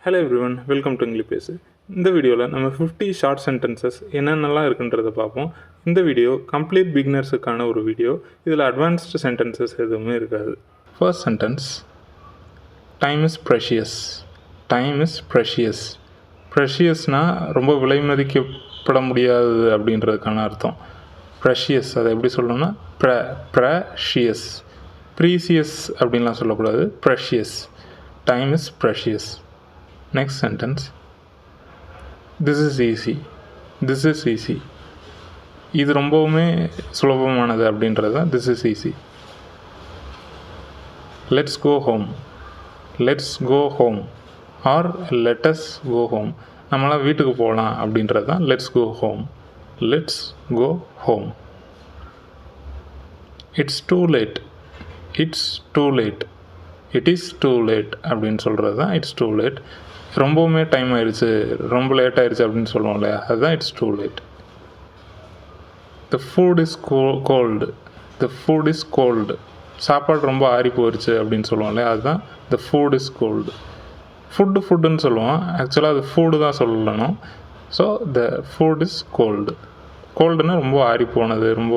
Hello everyone, welcome to English பேசு. இந்த வீடியோவில் நம்ம 50 ஷார்ட் சென்டென்சஸ் என்னென்னலாம் இருக்குன்றதை பார்ப்போம். இந்த வீடியோ கம்ப்ளீட் பிகினர்ஸுக்கான ஒரு வீடியோ. இதில் அட்வான்ஸ்டு சென்டென்சஸ் எதுவுமே இருக்காது. First sentence, time is precious. Time is precious. ப்ரெஷியஸ்னால் ரொம்ப விலை மதிக்கப்பட முடியாது அப்படின்றதுக்கான அர்த்தம். ப்ரெஷியஸ் அதை எப்படி சொல்லணும்னா ப்ரெஷியஸ். ப்ரீசியஸ் அப்படின்லாம் சொல்லக்கூடாது. Precious. Time is precious. Next sentence, this is easy. This is easy. இது ரொம்பவுமே சுலபமானது அப்படின்றது தான் this is easy. Let's go home. Let's go home or let us go home. நம்மளாம் வீட்டுக்கு போகலாம் அப்படின்றது தான் let's go home. Let's go home. It's too late. It's too late. It is too late அப்படின்னு சொல்கிறது தான் it's too late. ரொம்பவுமே time ஆயிடுச்சு, ரொம்ப லேட் ஆயிடுச்சு அப்படின்னு சொல்லுவோம் இல்லையா, அதுதான் it's too late. The food is cold. The food is cold. சாப்பாடு ரொம்ப ஆறி போயிடுச்சு அப்படின்னு சொல்லுவோம் இல்லையா, அதுதான் த ஃபுட் இஸ் கோல்டு. ஃபுட்டுன்னு சொல்லுவோம், ஆக்சுவலாக அது ஃபுட்டு தான் சொல்லணும். So the food is cold. கோல்டுன்னா ரொம்ப ஆறி போனது, ரொம்ப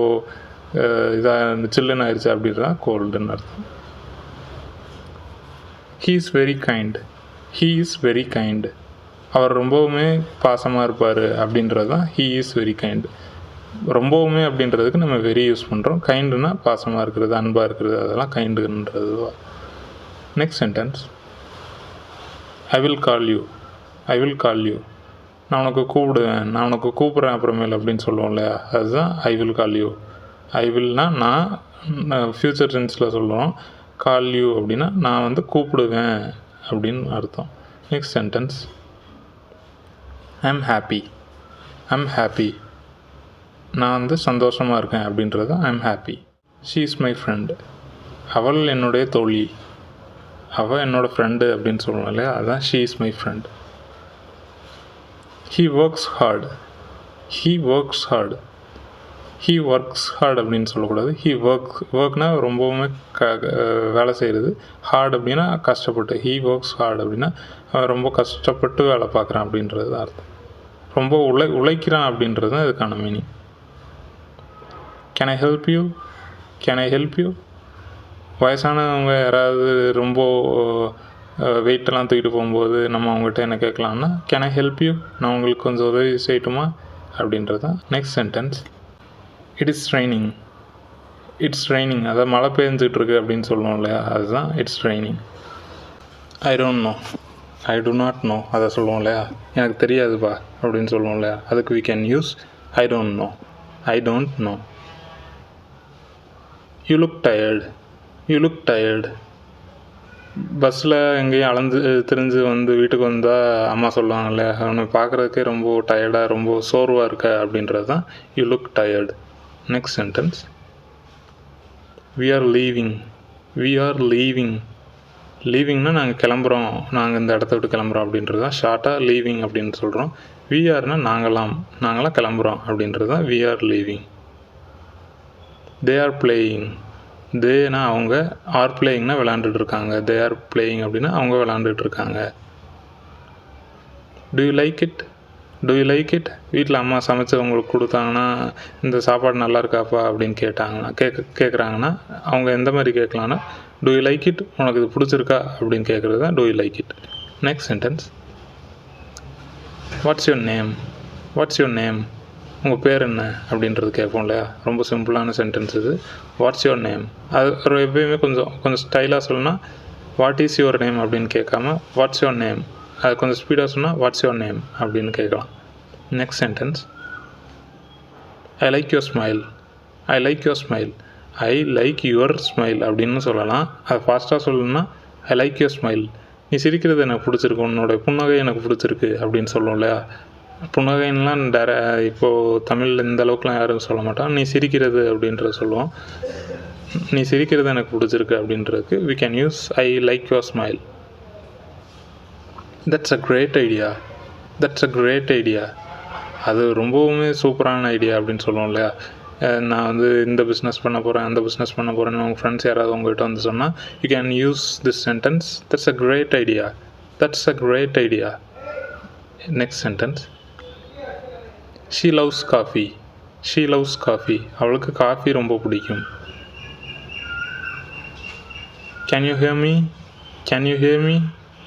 இதாக சில்லுன்னு ஆயிடுச்சு அப்படின்றதான் கோல்டுன்னு அர்த்தம். He is very kind. He is very kind. அவர் ரொம்பவுமே பாசமாக இருப்பார் அப்படின்றது தான் ஹீ இஸ் வெரி கைண்ட். ரொம்பவுமே அப்படின்றதுக்கு நம்ம வெரி யூஸ் பண்ணுறோம். கைண்டுனா பாசமாக இருக்கிறது, அன்பாக இருக்கிறது, அதெல்லாம் கைண்டுன்றது தான். Next sentence, I will call you. I will call you. நான் உனக்கு கூப்பிடுவேன், நான் உனக்கு கூப்பிட்றேன் அப்புறமேல் அப்படின்னு சொல்லுவோம் இல்லையா, அதுதான் ஐ வில் கால் யூ. ஐ வில்னால் நான் ஃப்யூச்சர் டென்ஸில் சொல்லுவோம். கால் யூ அப்படின்னா நான் வந்து கூப்பிடுவேன் அப்படின்னு அர்த்தம். Next sentence, I'm happy. I'm happy. நான் வந்து சந்தோஷமாக இருக்கேன் அப்படின்றது I'm happy. She is my friend. அவள் என்னுடைய தோழி. அவள் என்னோடய ஃப்ரெண்டு அப்படின்னு சொல்லுவோம் இல்லையா, அதுதான் she is my friend. He works hard. He works hard. He works hard அப்படின்னு சொல்லக்கூடாது. ஹீ ஒர்க்னால் ரொம்பவுமே வேலை செய்கிறது. ஹார்ட் அப்படின்னா கஷ்டப்பட்டு. ஹீ ஒர்க்ஸ் ஹார்ட் அப்படின்னா ரொம்ப கஷ்டப்பட்டு வேலை பார்க்குறான் அப்படின்றது அர்த்தம். ரொம்ப உழைக்கிறான் அப்படின்றது தான் இதுக்கான meaning. Can I help you. Can I help you. வயசானவங்க யாராவது ரொம்ப வெயிட்டெல்லாம் தூக்கிட்டு போகும்போது நம்ம அவங்ககிட்ட என்ன கேட்கலாம்னா கேன் ஐ ஹெல்ப் யூ, நான் உங்களுக்கு கொஞ்சம் உதவி செய்யட்டுமா அப்படின்றது தான். Next sentence, it is raining. It's raining, அதாவது மழை பெஞ்சிட்ருக்கு அப்படின்னு சொல்லுவோம் இல்லையா, அதுதான் it's raining. I don't know. I do not know அதை சொல்லுவோம் இல்லையா, எனக்கு தெரியாதுப்பா அப்படின்னு சொல்லுவோம் இல்லையா, அதுக்கு we can use I don't know. I don't no. You look tired. You look tired. பஸ்ஸில் எங்கேயும் அலைஞ்சு திரிஞ்சு வந்து வீட்டுக்கு வந்தால் அம்மா சொல்லுவாங்க இல்லையா, அவனை பார்க்குறதுக்கே ரொம்ப டயர்டாக ரொம்ப சோர்வாக இருக்க அப்படின்றது தான் you look tired. Next sentence, we are leaving. We are leaving. லீவிங்னா நாங்கள் கிளம்புறோம், நாங்கள் இந்த இடத்த விட்டு கிளம்புறோம் அப்படின்றது தான் ஷார்ட்டாக லீவிங் அப்படின்னு சொல்கிறோம். வி ஆர்னால் நாங்களாம் கிளம்புறோம் அப்படின்றது தான் we are leaving. They are playing. தேனா அவங்க, ஆர் பிளேயிங்னா விளாண்டுட்டு இருக்காங்க. தே ஆர் பிளேயிங் அப்படின்னா அவங்க விளாண்டுட்டு இருக்காங்க. To you like it. To you like it. வீட்டில் அம்மா சமைச்சு அவங்களுக்கு கொடுத்தாங்கன்னா இந்த சாப்பாடு நல்லா இருக்காப்பா அப்படின்னு கேட்குறாங்கன்னா அவங்க எந்த மாதிரி கேட்கலான்னா டு யூ லைக் இட், உனக்கு இது பிடிச்சிருக்கா அப்படின்னு கேட்குறது தான் to you like it. Next sentence, what's your name. What's your name. உங்கள் பேர் என்ன அப்படின்றது கேட்போம் இல்லையா, ரொம்ப சிம்பிளான சென்டென்ஸ் இது. What's your name. அது எப்பயுமே கொஞ்சம் ஸ்டைலாக சொல்லணும்னா வாட் இஸ் யுவர் நேம் அப்படின்னு கேட்காம வாட்ஸ் யுவர் நேம். அது கொஞ்சம் ஸ்பீடாக சொன்னால் வாட்ஸ் யுவர் நேம் அப்படின்னு கேட்கலாம். Next sentence, I like your smile. I like your smile. I like your smile அப்படின்னு சொல்லலாம். அது ஃபாஸ்ட்டாக சொல்லணும்னா ஐ லைக் யுவர் ஸ்மைல். நீ சிரிக்கிறது எனக்கு பிடிச்சிருக்கு, உன்னோட புன்னகை எனக்கு பிடிச்சிருக்கு அப்படின்னு சொல்லுவோம் இல்லையா. புன்னகைன்லாம் இப்போது தமிழில் இந்த அளவுக்குலாம் யாரும் சொல்ல மாட்டோம். நீ சிரிக்கிறது அப்படின்றத சொல்லுவோம். நீ சிரிக்கிறது எனக்கு பிடிச்சிருக்கு அப்படின்றதுக்கு we can use I like your smile. That's a great idea. That's a great idea. அது ரொம்பவுமே சூப்பரான ஐடியா அப்படின்னு சொல்லுவோம் இல்லையா. நான் வந்து இந்த பிஸ்னஸ் பண்ண போகிறேன், அந்த பிஸ்னஸ் பண்ண போகிறேன்னு உங்கள் ஃப்ரெண்ட்ஸ் யாராவது உங்கள்கிட்ட வந்து சொன்னால் you can use this sentence, that's a great idea. That's a great idea. Next sentence. She loves coffee. She loves coffee. அவளுக்கு காஃபி ரொம்ப பிடிக்கும். Can you hear me? Can you hear me?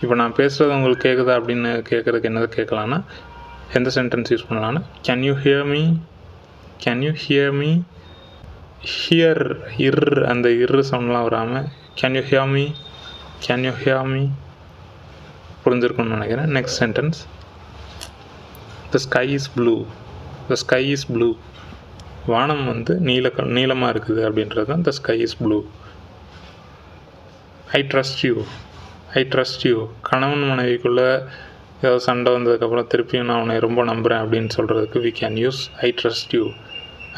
இப்போ நான் பேசுகிறது உங்களுக்கு கேட்குதா அப்படின்னு கேட்குறதுக்கு என்னதை கேட்கலான்னா எந்த சென்டென்ஸ் யூஸ் பண்ணலான்னா can you hear me? Can you hear me? Here அந்த சவுண்ட்லாம் வராமல் can you hear me? Can you hear me? புரிஞ்சிருக்கும்னு நினைக்கிறேன். Next sentence. The sky is blue. The sky is blue. வானம் வந்து நீளமாக இருக்குது அப்படின்றது தான் the sky is blue. I trust you. I trust you. கணவன் மனைவிக்குள்ளே ஏதாவது சண்டை வந்ததுக்கப்புறம் திருப்பியும் நான் உன்னை ரொம்ப நம்புகிறேன் அப்படின்னு சொல்கிறதுக்கு we can use I trust you.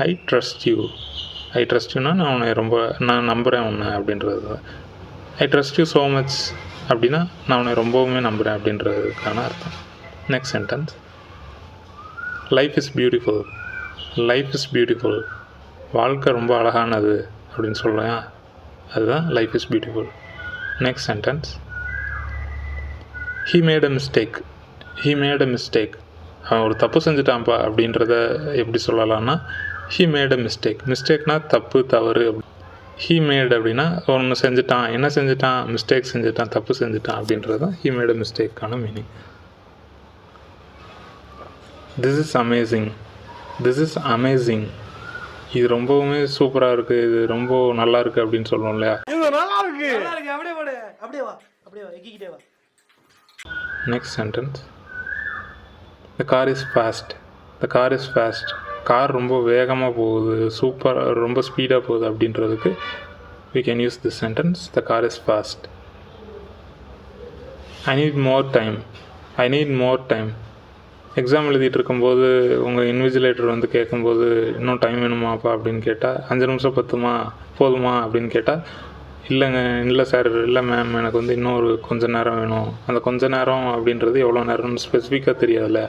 I trust you. I trust யூனா நான் நம்புகிறேன் உன்னை அப்படின்றது. I trust you so much அப்படின்னா நான் உன்னை ரொம்பவுமே நம்புகிறேன் அப்படின்றதுக்கான அர்த்தம். Next sentence. Life is beautiful. Life is beautiful. வாழ்க்கை ரொம்ப அழகானது அப்படின்னு சொல்கிறேன். அதுதான் life is beautiful. Next sentence. He made a mistake. He made a mistake. அவன் ஒரு தப்பு செஞ்சுட்டான்ப்பா அப்படின்றத எப்படி சொல்லலாம்னா ஹீ மேட் அ மிஸ்டேக். மிஸ்டேக்னா தப்பு, தவறு. ஹீ மேட் அப்படின்னா ஒன்று செஞ்சுட்டான். என்ன செஞ்சுட்டான்? மிஸ்டேக் செஞ்சுட்டான், தப்பு செஞ்சுட்டான் அப்படின்றது தான் ஹீ மேட் அ மிஸ்டேக்கான meaning. This is amazing. This is amazing. இது ரொம்பவுமே சூப்பராக இருக்குது, இது ரொம்ப நல்லா இருக்குது அப்படின்னு சொல்லுவோம் இல்லையா? Next sentence. The car is fast. The car is fast. Car ரொம்ப வேகமாக போகுது, ரொம்ப ஸ்பீடாக போகுது அப்படின்றதுக்கு we can use this sentence. The car is fast. I need more time. I need more time. Exam எழுதிட்டு இருக்கும்போது உங்கள் இன்விஜிலேட்டர் வந்து கேட்கும்போது இன்னும் டைம் வேணுமாப்பா அப்படின்னு கேட்டால் 5 நிமிஷம் போதுமா அப்படின்னு கேட்டால் இல்லைங்க, இல்லை சார், இல்லை மேம், எனக்கு வந்து இன்னொரு கொஞ்சம் நேரம் வேணும். அந்த கொஞ்ச நேரம் அப்படின்றது எவ்வளோ நேரம்னு ஸ்பெசிஃபிக்காக தெரியாதுல்ல.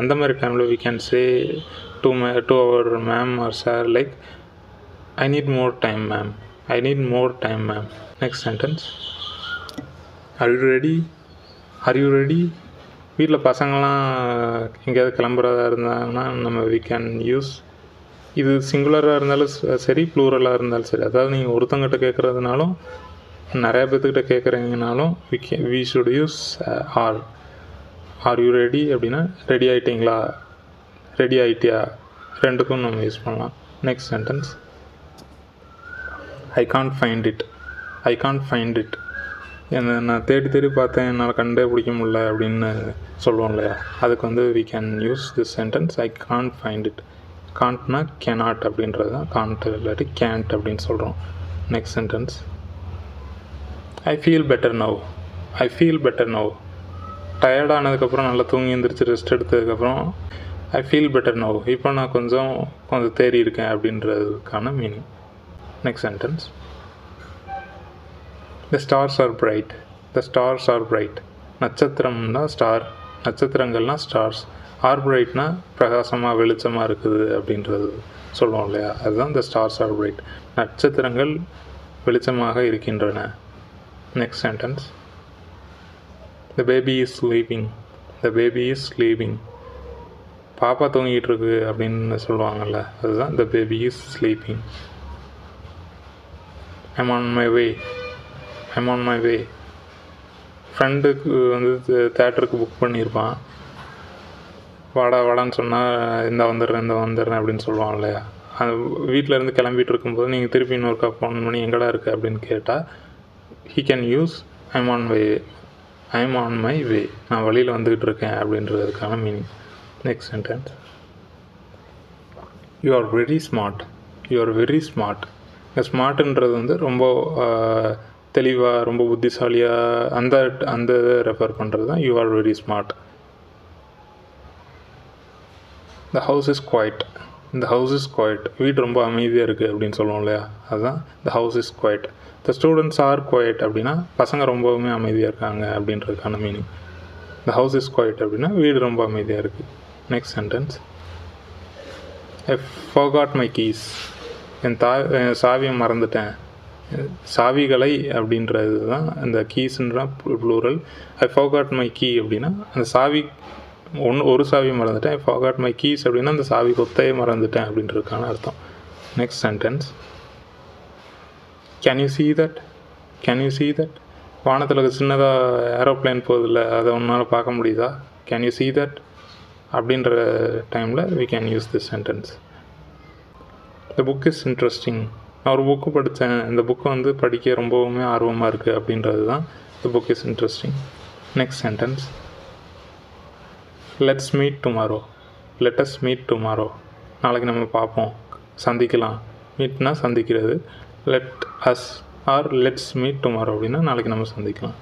அந்த மாதிரி டைமில் we can say to our ma'am or sir like I need more time ma'am. I need more time ma'am. Next sentence. Are you ready? Are you ready? வீட்டில் பசங்களாம் எங்கேயாவது கிளம்புறதா இருந்தாங்கன்னா நம்ம we can use. இது சிங்குலராக இருந்தாலும் சரி, ப்ளூரலாக இருந்தாலும் சரி. அதாவது நீங்கள் ஒருத்தங்கிட்ட கேட்குறதுனாலும் நிறையா பேர்த்துக்கிட்ட கேட்குறீங்கனாலும் we should use are. Are you ready அப்படின்னா ரெடி ஆகிட்டிங்களா, ரெடி ஆகிட்டியா, ரெண்டுக்கும் நம்ம யூஸ் பண்ணலாம். Next sentence. I can't find it. I can't find it. நான் தேடி பார்த்தேன், என்னால் கண்டே பிடிக்க முடியல அப்படின்னு சொல்லுவோம் இல்லையா? அதுக்கு வந்து we can use this sentence. I can't find it. காண்ட்னா cannot அப்படின்றது தான். காண்ட் இல்லாட்டி can't அப்படின்னு சொல்கிறோம். Next sentence. I feel better now. I feel better now. டயர்டானதுக்கப்புறம் நல்லா தூங்கி எழுந்திரிச்சு ரெஸ்ட் எடுத்ததுக்கப்புறம் ஐ ஃபீல் பெட்டர் நவ். இப்போ நான் கொஞ்சம் தேறி இருக்கேன் அப்படின்றதுக்கான meaning. Next sentence. The stars are bright. The stars are bright. நட்சத்திரம்னா ஸ்டார், நட்சத்திரங்கள்னால் ஸ்டார்ஸ். ஆர் பிரைட்னா பிரகாசமாக வெளிச்சமாக இருக்குது அப்படின்றது சொல்லுவோம் இல்லையா? அதுதான் த ஸ்டார்ஸ் ஆர் பிரைட். நட்சத்திரங்கள் வெளிச்சமாக இருக்கின்றன. Next sentence. The baby is sleeping. The baby is sleeping. பாப்பா தூங்கிட்டு இருக்கு அப்படின்னு சொல்லுவாங்கள்ல, அதுதான் the baby is sleeping. I'm on my way. I'm on my way. ஃப்ரெண்டுக்கு வந்து தேட்டருக்கு புக் பண்ணியிருப்பான். வாடான்னு சொன்னால் இந்த வந்துடுறேன் அப்படின்னு சொல்லுவான் இல்லையா? அது வீட்டிலேருந்து கிளம்பிட்டு இருக்கும்போது நீங்கள் திருப்பி இன்னொருக்கா ஃபோன் பண்ணி எங்கடா இருக்குது அப்படின்னு கேட்டால் he can use I'm on way. I'm on my way. நான் வழியில் வந்துக்கிட்டு இருக்கேன் அப்படின்றதுக்கான meaning. Next sentence. You are very smart. You are very smart. இந்த ஸ்மார்ட்டுன்றது வந்து ரொம்ப தெளிவாக, ரொம்ப புத்திசாலியாக அந்த ரெஃபர் பண்ணுறது தான் you are very smart. The house is quiet. இந்த ஹவுஸ் இஸ் குவைட். வீடு ரொம்ப அமைதியாக இருக்குது அப்படின்னு சொல்லுவோம் இல்லையா? அதுதான் the house is quiet. The students are quiet அப்படின்னா பசங்க ரொம்பவுமே அமைதியாக இருக்காங்க அப்படின்றதுக்கான meaning. The house is quiet அப்படின்னா வீடு ரொம்ப அமைதியாக இருக்குது. Next sentence. I forgot my keys. என் சாவியை மறந்துட்டேன். சாவிகளை அப்படின்றது தான் இந்த கீஸ்ன்றா plural. I forgot my key அப்படின்னா அந்த சாவி ஒரு சாவி மறந்துட்டேன். ஐ ஃபர்காட் மை கீஸ் அப்படின்னா அந்த சாவி கொத்தையே மறந்துட்டேன் அப்படின்றதுக்கான அர்த்தம். Next sentence, can you see that, can you see that, வானத்தில் சின்னதாக ஏரோப்ளேன் போகுதில்ல, அதை உன்னால் பார்க்க முடியுதா, கேன் யூ see தட் அப்படின்ற டைமில் we can use this sentence. the book is interesting, நான் ஒரு புக்கு படித்தேன், இந்த புக்கு வந்து படிக்க ரொம்பவுமே ஆர்வமாக இருக்குது அப்படின்றது தான் the book is interesting. next sentence, let's meet tomorrow, let us meet tomorrow, நாளைக்கு நம்ம பார்ப்போம், சந்திக்கலாம். மீட்னா சந்திக்கிறது, let us or let's meet tomorrow அப்படின்னா நாளைக்கு நம்ம சந்திக்கலாம்.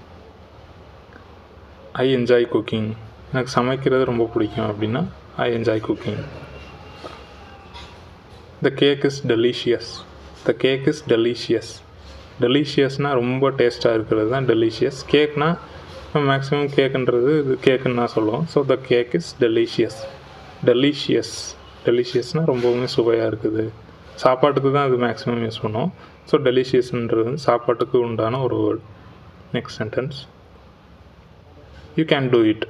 I enjoy cooking, எனக்கு சமைக்கிறது ரொம்ப பிடிக்கும் அப்படின்னா I enjoy cooking. the cake is delicious, the cake is delicious, டெலிஷியஸ்னால் ரொம்ப டேஸ்ட்டாக இருக்கிறது தான் டெலிஷியஸ். கேக்னால் மேக்ஸிமம் கேக்குன்றது இது கேக்குன்னு தான் சொல்லுவோம். So the cake is delicious, delicious, டெலிஷியஸ்னால் ரொம்பவுமே சுவையாக இருக்குது. சாப்பாட்டுக்கு தான் அது மேக்ஸிமம் யூஸ் பண்ணுவோம். ஸோ டெலிஷியஸ்ன்றது சாப்பாட்டுக்கு உண்டான ஒரு word. Next sentence, you can do it,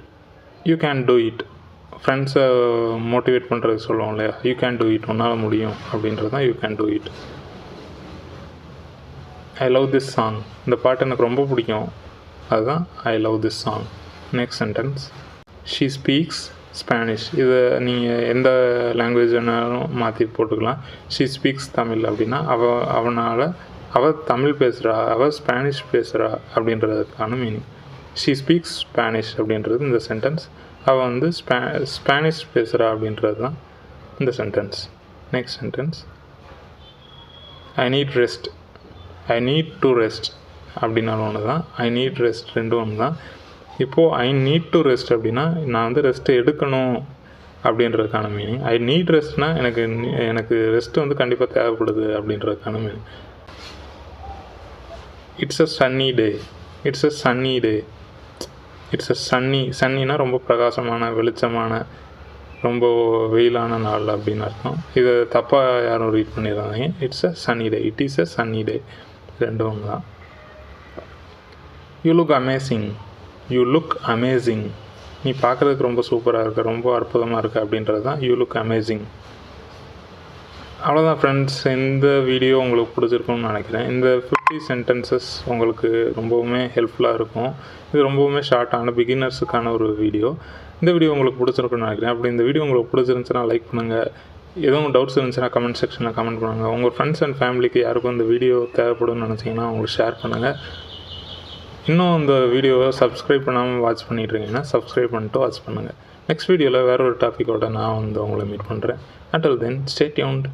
you can do it, ஃப்ரெண்ட்ஸை மோட்டிவேட் பண்ணுறதுக்கு சொல்லுவோம் இல்லையா, யூ கேன் டூ இட், உன்னால் முடியும் அப்படின்றது தான் you can do it. I love this song, இந்த பாட்டு எனக்கு ரொம்ப பிடிக்கும், அதுதான் I love this song. Next sentence, she speaks Spanish, இதை நீங்கள் எந்த லாங்குவேஜ் வேணாலும் மாற்றி போட்டுக்கலாம். ஷீ ஸ்பீக்ஸ் தமிழ் அப்படின்னா அவள் தமிழ் பேசுகிறா, அவள் ஸ்பானிஷ் பேசுகிறா அப்படின்றதுக்கான மீனிங். ஷீ ஸ்பீக்ஸ் ஸ்பானிஷ் அப்படின்றது இந்த சென்டென்ஸ், அவள் வந்து ஸ்பானிஷ் பேசுகிறா அப்படின்றது தான் இந்த sentence. Next sentence, I need rest, I need to rest அப்படின்னாலும் ஒன்று தான், ஐ நீட் ரெஸ்ட் ரெண்டும் ஒன்று தான். இப்போது ஐ நீட் டு ரெஸ்ட் அப்படின்னா நான் வந்து ரெஸ்ட்டு எடுக்கணும் அப்படின்றதுக்கான மீனிங். ஐ நீட் ரெஸ்ட்னால் எனக்கு ரெஸ்ட்டு வந்து கண்டிப்பாக தேவைப்படுது அப்படின்றதுக்கான meaning. It's a sunny day, it's a sunny day, it's a சன்னினா ரொம்ப பிரகாசமான வெளிச்சமான ரொம்ப வெயிலான நாள் அப்படின்னு அர்த்தம். இதை தப்பாக யாரும் ரீட் பண்ணிடுறாங்க. It's a sunny day, it is a sunny day, ரெண்டும் ஒன்று தான். You look amazing, you look amazing, நீ பார்க்குறதுக்கு ரொம்ப சூப்பராக இருக்க, ரொம்ப அற்புதமாக இருக்க அப்படின்றது தான் யூ லுக் அமேசிங். அவ்வளோதான் ஃப்ரெண்ட்ஸ், இந்த வீடியோ உங்களுக்கு பிடிச்சிருக்கும்னு நினைக்கிறேன். இந்த 50 சென்டென்சஸ் உங்களுக்கு ரொம்பவுமே ஹெல்ப்ஃபுல்லாக இருக்கும். இது ரொம்பவுமே ஷார்ட்டான பிகினர்ஸுக்கான ஒரு வீடியோ. இந்த வீடியோ உங்களுக்கு பிடிச்சிருக்குன்னு நினைக்கிறேன். அப்படி இந்த வீடியோ உங்களுக்கு பிடிச்சிருந்துச்சுன்னா லைக் பண்ணுங்கள். எதுவும் டவுட்ஸ் இருந்துச்சுன்னா கமெண்ட் செக்ஷனில் கமெண்ட் பண்ணுங்கள். உங்கள் ஃப்ரெண்ட்ஸ் அண்ட் ஃபேமிலிக்கு யாருக்கும் இந்த வீடியோ தேவைப்படும்னு நினச்சிங்கன்னா அவங்களுக்கு ஷேர் பண்ணுங்கள். இன்னும் இந்த வீடியோவை சப்ஸ்கிரைப் பண்ணாமல் வாட்ச் பண்ணிட்டுருக்கீங்கன்னா சப்ஸ்கிரைப் பண்ணிட்டு வாட்ச் பண்ணுங்கள். நெக்ஸ்ட் வீடியோவில் வேறு ஒரு டாப்பிக்கோட நான் வந்து உங்களை மீட் பண்ணுறேன். until then stay tuned.